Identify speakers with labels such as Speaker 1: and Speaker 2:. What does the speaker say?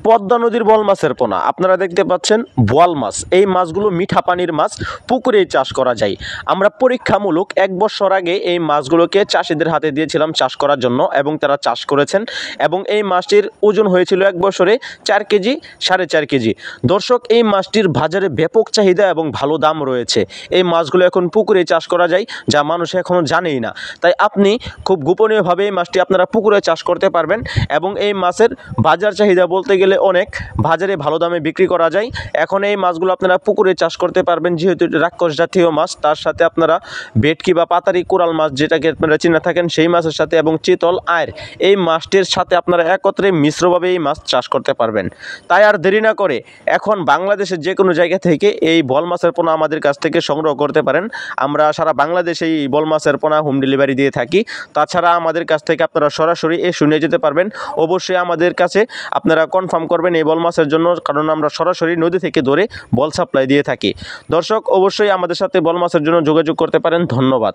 Speaker 1: পদ্মা নদীর বোয়াল মাছের পোনা আপনারা দেখতে পাচ্ছেন। বোয়াল মাছ, এই মাছগুলো মিঠা পানির মাছ, পুকুরেই চাষ করা যায়। আমরা পরীক্ষামূলক 1 বছর আগে এই মাছগুলোকে চাষিদের হাতে দিয়েছিলাম চাষ করার জন্য এবং তারা চাষ করেছেন এবং এই মাছটির ওজন হয়েছিল 1 বছরে 4 কেজি 4.5 কেজি। দর্শক, এই মাছটির বাজারে ব্যাপক চাহিদা এবং ভালো দাম রয়েছে। এই মাছগুলো এখন পুকুরে চাষ করা যায়, যা মানুষ এখনও জানেই না। তাই আপনি খুব গোপনীয়ভাবে এই মাছটি আপনারা পুকুরে চাষ করতে পারবেন এবং এই মাছের বাজার চাহিদা বলতে গেলে অনেক, বাজারে ভালো দামে বিক্রি করা যায়। এখন এই মাছগুলো আপনারা পুকুরে চাষ করতে পারবেন, যেহেতু এটা রাক্ষস জাতীয় মাছ। তার সাথে আপনারা ভেটকি বা পাতারি কোরাল মাছ, যেটাকে আপনারা চিনে থাকেন, সেই মাছের সাথে এবং চিতল আয়ের এই মাছটির সাথে আপনারা একত্রে মিশ্রভাবে এই মাছ চাষ করতে পারবেন। তাই আর দেরি না করে এখন বাংলাদেশের যে কোনো জায়গা থেকে এই বোয়াল মাছের পোনা আমাদের কাছ থেকে সংগ্রহ করতে পারেন। আমরা সারা বাংলাদেশে এই বোয়াল মাছের পোনা হোম ডেলিভারি দিয়ে থাকি। তাছাড়া আমাদের কাছ থেকে আপনারা সরাসরি এসে নিয়ে যেতে পারবেন। অবশ্যই আমাদের কাছে আপনারা কনফার্ম করবেন এই বোয়াল মাছের জন্য, কারণ আমরা সরাসরি নদী থেকে ধরে বল সাপ্লাই দিয়ে থাকি। দর্শক, অবশ্যই আমাদের সাথে বোয়াল মাছের জন্য যোগাযোগ করতে পারেন। ধন্যবাদ।